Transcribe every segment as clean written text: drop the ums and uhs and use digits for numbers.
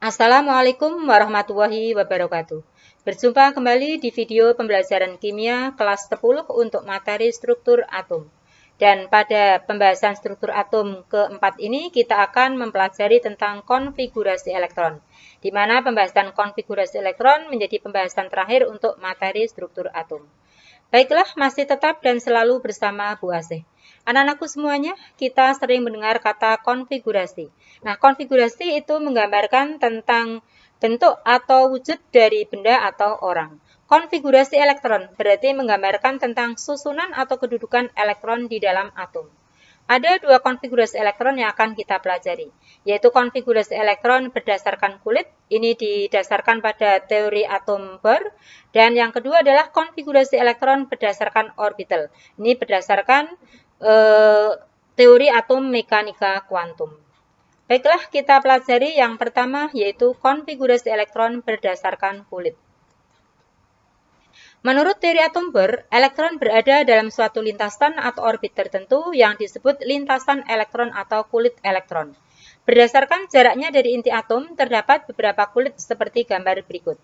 Assalamualaikum warahmatullahi wabarakatuh. Berjumpa kembali di video pembelajaran kimia kelas 10 untuk materi struktur atom. Dan pada pembahasan struktur atom keempat ini kita akan mempelajari tentang konfigurasi elektron, di mana pembahasan konfigurasi elektron menjadi pembahasan terakhir untuk materi struktur atom. Baiklah, masih tetap dan selalu bersama Bu Asih. Anak-anakku semuanya, kita sering mendengar kata konfigurasi. Nah, konfigurasi itu menggambarkan tentang bentuk atau wujud dari benda atau orang. Konfigurasi elektron berarti menggambarkan tentang susunan atau kedudukan elektron di dalam atom. Ada dua konfigurasi elektron yang akan kita pelajari, yaitu konfigurasi elektron berdasarkan kulit, ini didasarkan pada teori atom Bohr, dan yang kedua adalah konfigurasi elektron berdasarkan orbital, ini berdasarkan teori atom mekanika kuantum. Baiklah, kita pelajari yang pertama, yaitu konfigurasi elektron berdasarkan kulit. Menurut teori atom Bohr, elektron berada dalam suatu lintasan atau orbit tertentu yang disebut lintasan elektron atau kulit elektron. Berdasarkan jaraknya dari inti atom, terdapat beberapa kulit seperti gambar berikut.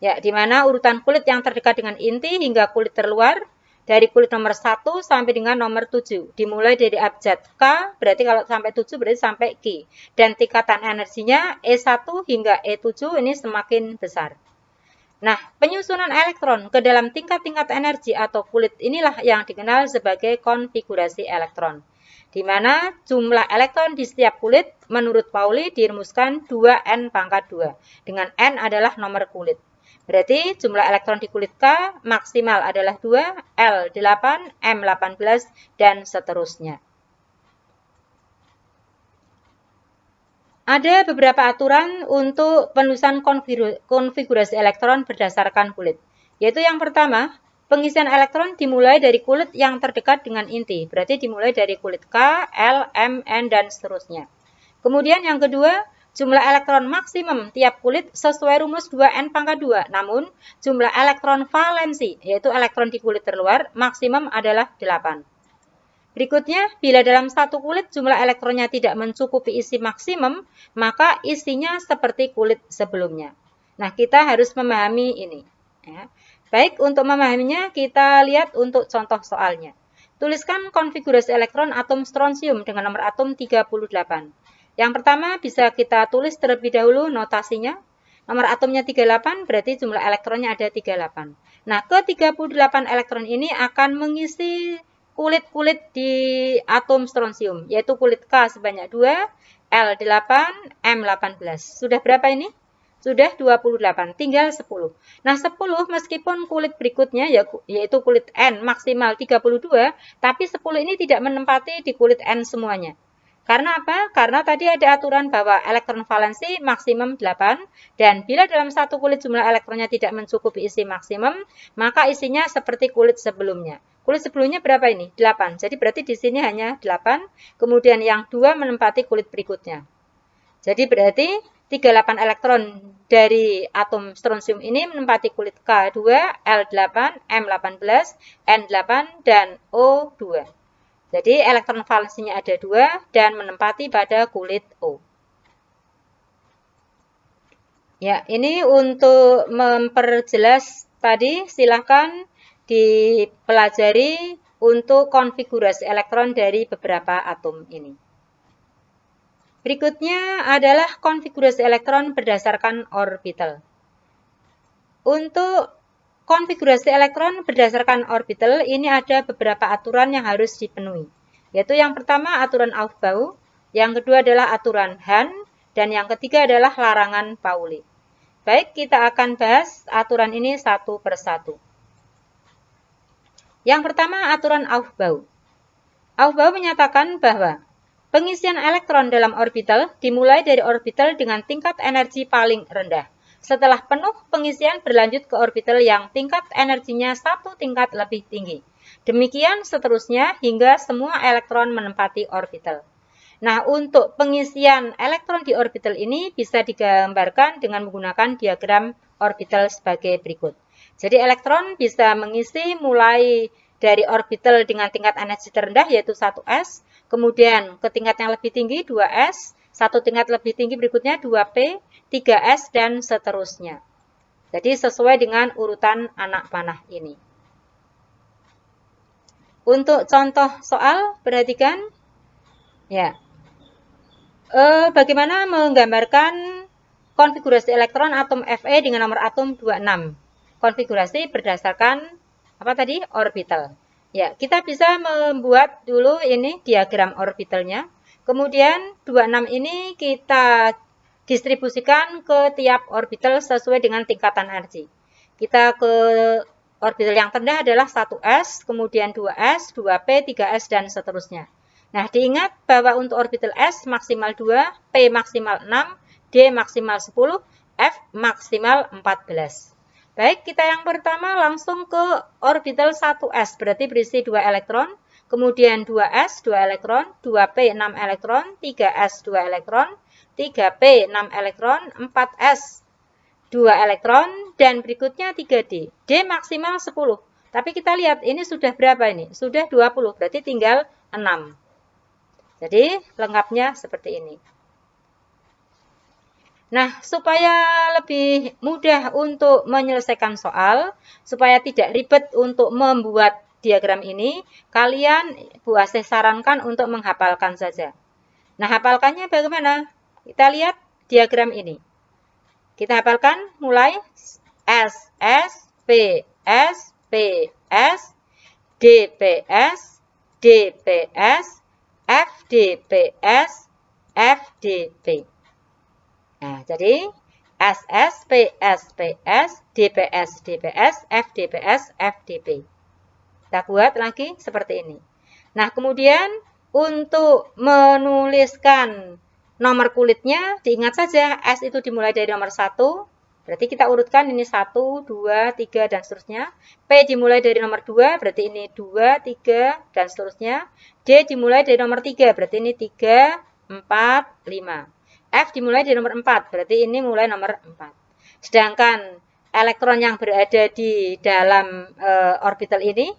Ya, di mana urutan kulit yang terdekat dengan inti hingga kulit terluar, dari kulit nomor 1 sampai dengan nomor 7. Dimulai dari abjad K, berarti kalau sampai 7 berarti sampai Q. Dan tingkatan energinya E1 hingga E7 ini semakin besar. Nah, penyusunan elektron ke dalam tingkat-tingkat energi atau kulit inilah yang dikenal sebagai konfigurasi elektron. Di mana jumlah elektron di setiap kulit menurut Pauli dirumuskan 2n pangkat 2. Dengan n adalah nomor kulit. Berarti jumlah elektron di kulit K maksimal adalah 2, L8, M18, dan seterusnya. Ada beberapa aturan untuk penulisan konfigurasi elektron berdasarkan kulit. Yaitu yang pertama, pengisian elektron dimulai dari kulit yang terdekat dengan inti. Berarti dimulai dari kulit K, L, M, N, dan seterusnya. Kemudian yang kedua, jumlah elektron maksimum tiap kulit sesuai rumus 2n pangkat 2. Namun, jumlah elektron valensi, yaitu elektron di kulit terluar, maksimum adalah 8. Berikutnya, bila dalam satu kulit jumlah elektronnya tidak mencukupi isi maksimum, maka isinya seperti kulit sebelumnya. Nah, kita harus memahami ini. Ya. Baik, untuk memahaminya, kita lihat untuk contoh soalnya. Tuliskan konfigurasi elektron atom strontium dengan nomor atom 38. Yang pertama, bisa kita tulis terlebih dahulu notasinya. Nomor atomnya 38, berarti jumlah elektronnya ada 38. Nah, ke 38 elektron ini akan mengisi kulit-kulit di atom strontium, yaitu kulit K sebanyak 2, L8, M18. Sudah berapa ini? Sudah 28, tinggal 10. Nah, 10 meskipun kulit berikutnya, yaitu kulit N maksimal 32, tapi 10 ini tidak menempati di kulit N semuanya. Karena apa? Karena tadi ada aturan bahwa elektron valensi maksimum 8, dan bila dalam satu kulit jumlah elektronnya tidak mencukupi isi maksimum, maka isinya seperti kulit sebelumnya. Kulit sebelumnya berapa ini? 8. Jadi berarti di sini hanya 8, kemudian yang 2 menempati kulit berikutnya. Jadi berarti 38 elektron dari atom strontium ini menempati kulit K2, L8, M18, N8, dan O2. Jadi elektron valensinya ada 2 dan menempati pada kulit O. Ya, ini untuk memperjelas tadi, silakan dipelajari untuk konfigurasi elektron dari beberapa atom ini. Berikutnya adalah konfigurasi elektron berdasarkan orbital. Untuk konfigurasi elektron berdasarkan orbital, ini ada beberapa aturan yang harus dipenuhi. Yaitu yang pertama aturan Aufbau, yang kedua adalah aturan Hahn, dan yang ketiga adalah larangan Pauli. Baik, kita akan bahas aturan ini satu persatu. Yang pertama, aturan Aufbau. Aufbau menyatakan bahwa pengisian elektron dalam orbital dimulai dari orbital dengan tingkat energi paling rendah. Setelah penuh, pengisian berlanjut ke orbital yang tingkat energinya satu tingkat lebih tinggi. Demikian seterusnya hingga semua elektron menempati orbital. Nah, untuk pengisian elektron di orbital ini bisa digambarkan dengan menggunakan diagram orbital sebagai berikut. Jadi elektron bisa mengisi mulai dari orbital dengan tingkat energi terendah yaitu 1s, kemudian ke tingkat yang lebih tinggi 2s, satu tingkat lebih tinggi berikutnya 2P, 3S, dan seterusnya. Jadi sesuai dengan urutan anak panah ini. Untuk contoh soal, perhatikan ya. Bagaimana menggambarkan konfigurasi elektron atom Fe dengan nomor atom 26. Konfigurasi berdasarkan apa tadi? Orbital. Ya, kita bisa membuat dulu ini diagram orbitalnya. Kemudian 26 ini kita distribusikan ke tiap orbital sesuai dengan tingkatan energi. Kita ke orbital yang terendah adalah 1S, kemudian 2S, 2P, 3S, dan seterusnya. Nah, diingat bahwa untuk orbital S maksimal 2, P maksimal 6, D maksimal 10, F maksimal 14. Baik, kita yang pertama langsung ke orbital 1S, berarti berisi 2 elektron, kemudian 2S, 2 elektron, 2P, 6 elektron, 3S, 2 elektron, 3P, 6 elektron, 4S, 2 elektron, dan berikutnya 3D. D maksimal 10. Tapi kita lihat ini sudah berapa ini? Sudah 20, berarti tinggal 6. Jadi lengkapnya seperti ini. Nah, supaya lebih mudah untuk menyelesaikan soal, supaya tidak ribet untuk membuat diagram ini, kalian Bu Asih sarankan untuk menghafalkan saja. Nah, hafalkannya bagaimana? Kita lihat diagram ini. Kita hafalkan mulai S, S, P, S, P, S, D, P, S, D, P, S, F, D, P, S, F, D, P. Nah, jadi SS, PS, PS, DPS, DPS, FDPS, FDP. Kita buat lagi seperti ini. Nah, kemudian untuk menuliskan nomor kulitnya, diingat saja S itu dimulai dari nomor 1. Berarti kita urutkan ini 1, 2, 3, dan seterusnya. P dimulai dari nomor 2, berarti ini 2, 3, dan seterusnya. D dimulai dari nomor 3, berarti ini 3, 4, 5. F dimulai dari nomor 4, berarti ini mulai nomor 4. Sedangkan elektron yang berada di dalam orbital ini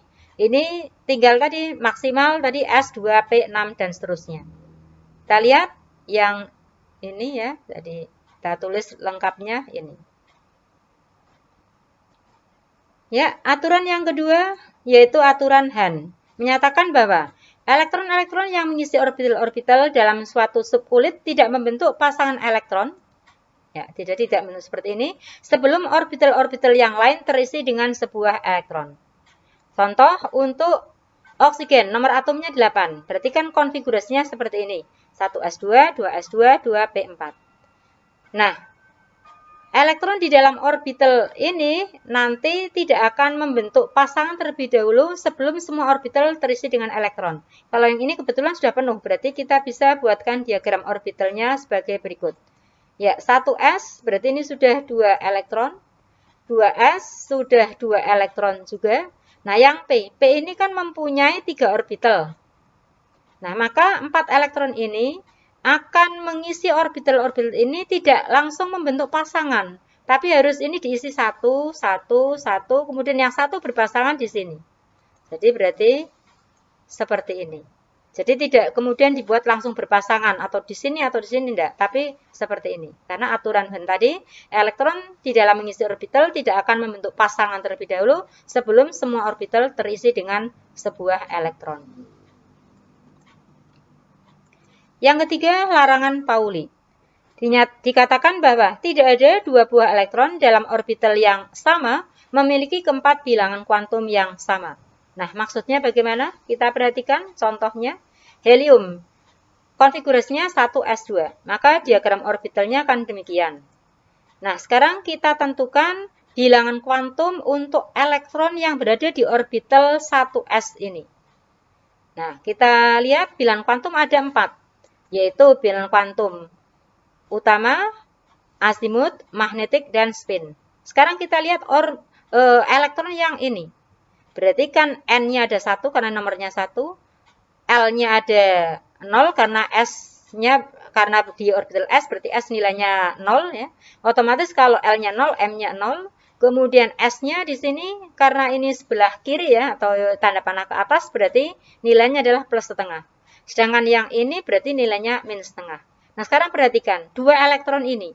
tinggal tadi maksimal tadi S, 2, P, 6, dan seterusnya. Kita lihat yang ini ya, jadi kita tulis lengkapnya ini. Ya, aturan yang kedua yaitu aturan Hahn. Menyatakan bahwa elektron-elektron yang mengisi orbital-orbital dalam suatu subkulit tidak membentuk pasangan elektron. Ya, tidak membentuk seperti ini sebelum orbital-orbital yang lain terisi dengan sebuah elektron. Contoh untuk oksigen, nomor atomnya 8. Berarti kan konfigurasinya seperti ini. 1S2, 2S2, 2P4. Nah, elektron di dalam orbital ini nanti tidak akan membentuk pasangan terlebih dahulu sebelum semua orbital terisi dengan elektron. Kalau yang ini kebetulan sudah penuh, berarti kita bisa buatkan diagram orbitalnya sebagai berikut. Ya, 1S berarti ini sudah 2 elektron, 2S sudah 2 elektron juga. Nah, yang P ini kan mempunyai 3 orbital. Nah, maka 4 elektron ini akan mengisi orbital-orbital ini tidak langsung membentuk pasangan, tapi harus ini diisi 1, 1, 1, kemudian yang satu berpasangan di sini. Jadi berarti seperti ini. Jadi tidak kemudian dibuat langsung berpasangan atau di sini tidak, tapi seperti ini. Karena aturan Hahn tadi, elektron di dalam mengisi orbital tidak akan membentuk pasangan terlebih dahulu sebelum semua orbital terisi dengan sebuah elektron. Yang ketiga, larangan Pauli. Dikatakan bahwa tidak ada 2 buah elektron dalam orbital yang sama memiliki keempat bilangan kuantum yang sama. Nah, maksudnya bagaimana? Kita perhatikan contohnya. Helium, konfigurasinya 1s2, maka diagram orbitalnya akan demikian. Nah, sekarang kita tentukan bilangan kuantum untuk elektron yang berada di orbital 1s ini. Nah, kita lihat bilangan kuantum ada 4. Yaitu bilangan kuantum utama, azimut, magnetik, dan spin. Sekarang kita lihat elektron yang ini. Berarti kan N-nya ada 1 karena nomornya 1, L-nya ada 0 karena S-nya karena di orbital S berarti S nilainya 0 ya. Otomatis kalau L-nya 0, M-nya 0, kemudian S-nya di sini karena ini sebelah kiri ya atau tanda panah ke atas berarti nilainya adalah plus setengah. Sedangkan yang ini berarti nilainya minus setengah. Nah, sekarang perhatikan, dua elektron ini.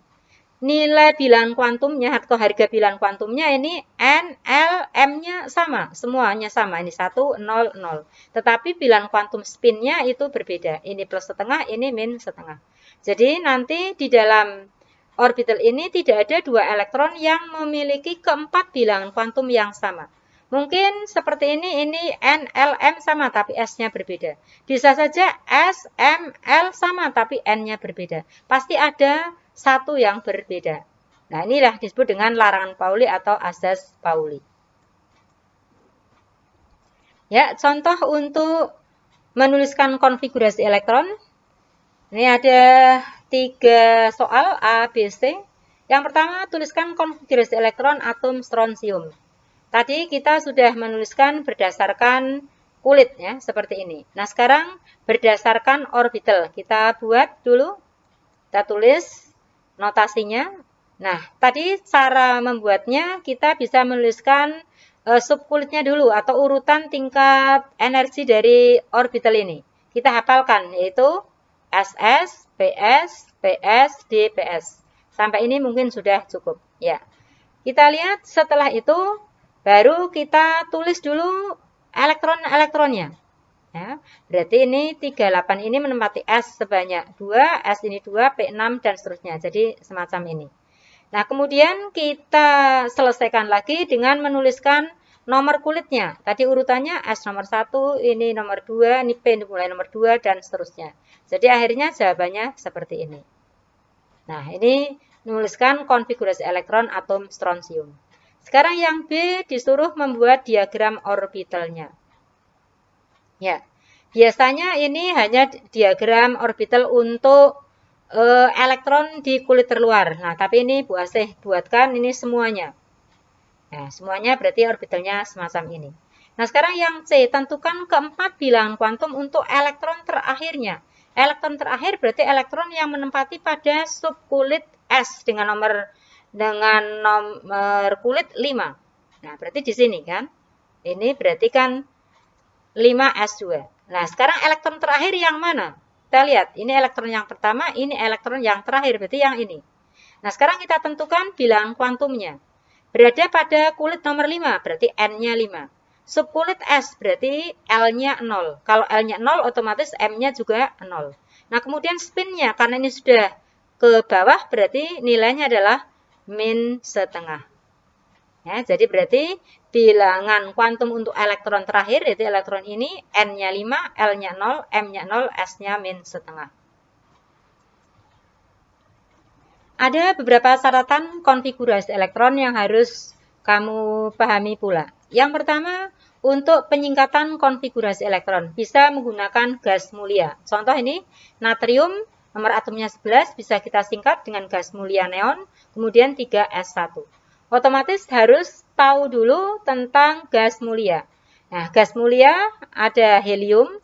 Nilai bilangan kuantumnya atau harga bilangan kuantumnya ini N, L, M-nya sama. Semuanya sama. Ini 1, 0, 0. Tetapi bilangan kuantum spinnya itu berbeda. Ini plus setengah, ini min setengah. Jadi nanti di dalam orbital ini tidak ada dua elektron yang memiliki keempat bilangan kuantum yang sama. Mungkin seperti ini N, L, M sama tapi S-nya berbeda. Bisa saja S, M, L sama tapi N-nya berbeda. Pasti ada satu yang berbeda. Nah, inilah disebut dengan larangan Pauli atau asas Pauli. Ya, contoh untuk menuliskan konfigurasi elektron. Ini ada 3 soal A, B, C. Yang pertama, tuliskan konfigurasi elektron atom strontium. Tadi kita sudah menuliskan berdasarkan kulit ya, seperti ini. Nah, sekarang berdasarkan orbital. Kita buat dulu. Kita tulis notasinya. Nah, tadi cara membuatnya kita bisa menuliskan subkulitnya dulu atau urutan tingkat energi dari orbital ini. Kita hafalkan yaitu SS, PS, PS, D, PS. Sampai ini mungkin sudah cukup. Ya. Kita lihat setelah itu baru kita tulis dulu elektron-elektronnya. Ya, berarti ini 38 ini menempati S sebanyak 2, S ini 2, P6 dan seterusnya. Jadi semacam ini. Nah, kemudian kita selesaikan lagi dengan menuliskan nomor kulitnya. Tadi urutannya S nomor 1, ini nomor 2, ini P mulai nomor 2 dan seterusnya. Jadi akhirnya jawabannya seperti ini. Nah, ini menuliskan konfigurasi elektron atom strontium. Sekarang yang B disuruh membuat diagram orbitalnya. Ya, biasanya ini hanya diagram orbital untuk elektron di kulit terluar. Nah, tapi ini Bu Asih buatkan ini semuanya. Nah, semuanya berarti orbitalnya semacam ini. Nah, sekarang yang C, tentukan keempat bilangan kuantum untuk elektron terakhirnya. Elektron terakhir berarti elektron yang menempati pada subkulit S dengan nomor kulit 5. Nah, berarti di sini kan. Ini berarti kan 5S2. Nah, sekarang elektron terakhir yang mana? Kita lihat, ini elektron yang pertama, ini elektron yang terakhir, berarti yang ini. Nah, sekarang kita tentukan bilangan kuantumnya. Berada pada kulit nomor 5, berarti N-nya 5. Subkulit S, berarti L-nya 0. Kalau L-nya 0, otomatis M-nya juga 0. Nah, kemudian spinnya, karena ini sudah ke bawah, berarti nilainya adalah min setengah. Ya, jadi berarti bilangan kuantum untuk elektron terakhir, yaitu elektron ini, N-nya 5, L-nya 0, M-nya 0, S-nya min setengah. Ada beberapa catatan konfigurasi elektron yang harus kamu pahami pula. Yang pertama, untuk penyingkatan konfigurasi elektron, bisa menggunakan gas mulia. Contoh ini, natrium, nomor atomnya 11, bisa kita singkat dengan gas mulia neon, kemudian 3S1. Otomatis harus tahu dulu tentang gas mulia. Nah, gas mulia ada helium,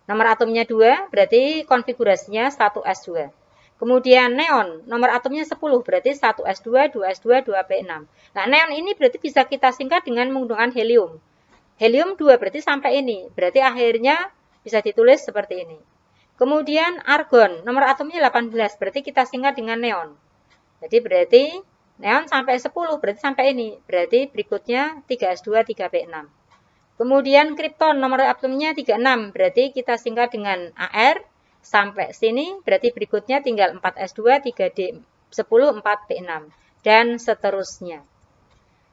nomor atomnya 2, berarti konfigurasinya 1S2. Kemudian neon, nomor atomnya 10, berarti 1S2, 2S2, 2P6. Nah, neon ini berarti bisa kita singkat dengan menggunakan helium. Helium 2 berarti sampai ini, berarti akhirnya bisa ditulis seperti ini. Kemudian argon, nomor atomnya 18, berarti kita singkat dengan neon. Jadi berarti neon sampai 10, berarti sampai ini. Berarti berikutnya 3S2, 3P6. Kemudian kripton, nomor atomnya 36, berarti kita singkat dengan AR. Sampai sini, berarti berikutnya tinggal 4S2, 3D10, 4P6. Dan seterusnya.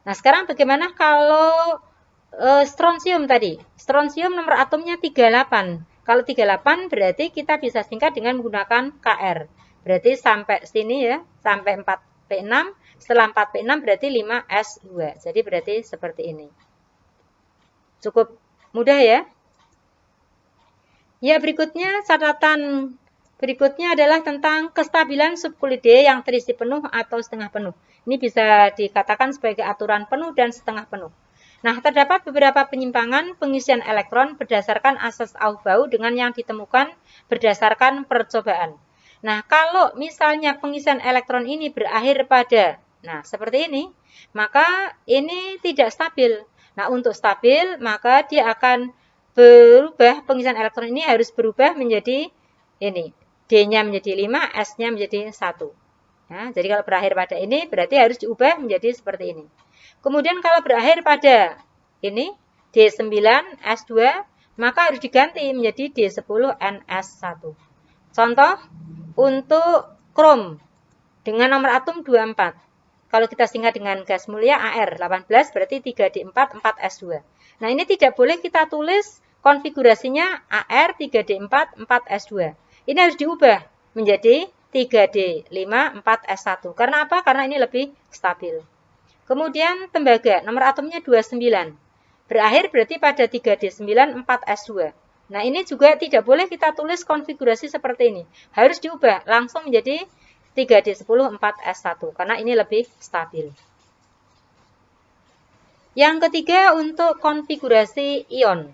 Nah, sekarang bagaimana kalau strontium tadi? Strontium nomor atomnya 38. Kalau 38, berarti kita bisa singkat dengan menggunakan KR. Berarti sampai sini ya, sampai 4P6. Setelah 4P6 berarti 5S2. Jadi berarti seperti ini. Cukup mudah ya. Ya, berikutnya catatan berikutnya adalah tentang kestabilan subkulit D yang terisi penuh atau setengah penuh. Ini bisa dikatakan sebagai aturan penuh dan setengah penuh. Nah, terdapat beberapa penyimpangan pengisian elektron berdasarkan asas Aufbau dengan yang ditemukan berdasarkan percobaan. Nah, kalau misalnya pengisian elektron ini berakhir pada, nah seperti ini, maka ini tidak stabil. Nah, untuk stabil, maka dia akan berubah, pengisian elektron ini harus berubah menjadi ini. D-nya menjadi 5, S-nya menjadi 1. Ya, jadi kalau berakhir pada ini berarti harus diubah menjadi seperti ini. Kemudian kalau berakhir pada ini D9, S2, maka harus diganti menjadi D10, NS1. Contoh, untuk krom dengan nomor atom 24. Kalau kita singkat dengan gas mulia AR 18 berarti 3D4, 4S2. Nah, ini tidak boleh kita tulis konfigurasinya AR 3D4, 4S2. Ini harus diubah menjadi 3D5, 4S1. Karena apa? Karena ini lebih stabil. Kemudian tembaga, nomor atomnya 29. Berakhir berarti pada 3D9, 4S2. Nah, ini juga tidak boleh kita tulis konfigurasi seperti ini. Harus diubah langsung menjadi 3D10, 4S1 karena ini lebih stabil. Yang ketiga untuk konfigurasi ion.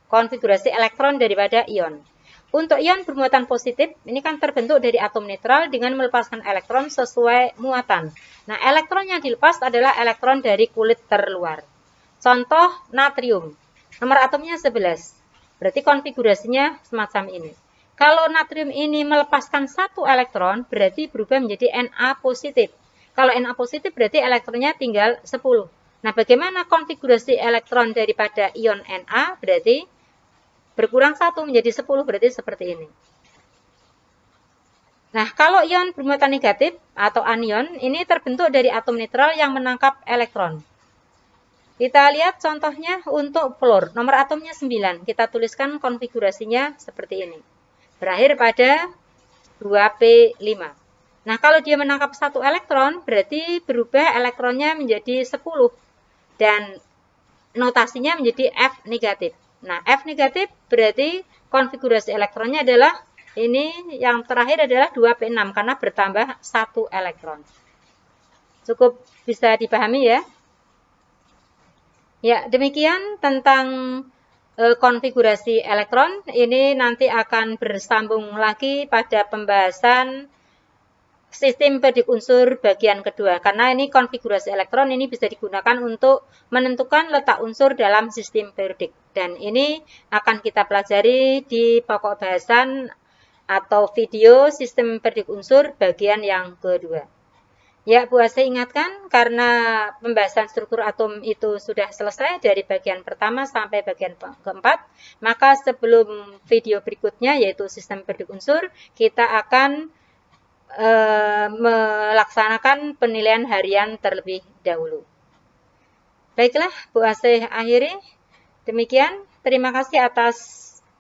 Konfigurasi elektron daripada ion. Untuk ion bermuatan positif, ini kan terbentuk dari atom netral dengan melepaskan elektron sesuai muatan. Nah, elektron yang dilepas adalah elektron dari kulit terluar. Contoh natrium, nomor atomnya 11. Berarti konfigurasinya semacam ini. Kalau natrium ini melepaskan 1 elektron, berarti berubah menjadi Na positif. Kalau Na positif berarti elektronnya tinggal 10. Nah, bagaimana konfigurasi elektron daripada ion Na? Berarti berkurang 1 menjadi 10, berarti seperti ini. Nah, kalau ion bermuatan negatif atau anion, ini terbentuk dari atom netral yang menangkap elektron. Kita lihat contohnya untuk fluor, nomor atomnya 9. Kita tuliskan konfigurasinya seperti ini. Berakhir pada 2P5. Nah, kalau dia menangkap 1 elektron, berarti berubah elektronnya menjadi 10. Dan notasinya menjadi F negatif. Nah, F negatif berarti konfigurasi elektronnya adalah ini yang terakhir adalah 2P6 karena bertambah 1 elektron. Cukup bisa dipahami ya? Ya, demikian tentang konfigurasi elektron. Ini nanti akan bersambung lagi pada pembahasan sistem periodik unsur bagian kedua. Karena ini konfigurasi elektron ini bisa digunakan untuk menentukan letak unsur dalam sistem periodik. Dan ini akan kita pelajari di pokok bahasan atau video sistem periodik unsur bagian yang kedua. Ya, Bu Ase ingatkan karena pembahasan struktur atom itu sudah selesai dari bagian pertama sampai bagian keempat, maka sebelum video berikutnya yaitu sistem periodik unsur, kita akan melaksanakan penilaian harian terlebih dahulu. Baiklah, Bu Ase akhiri. Demikian, terima kasih atas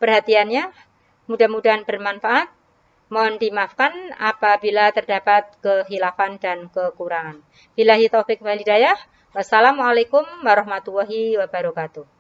perhatiannya. Mudah-mudahan bermanfaat. Mohon dimaafkan apabila terdapat kehilafan dan kekurangan. Billahi taufik wal hidayah. Wassalamualaikum warahmatullahi wabarakatuh.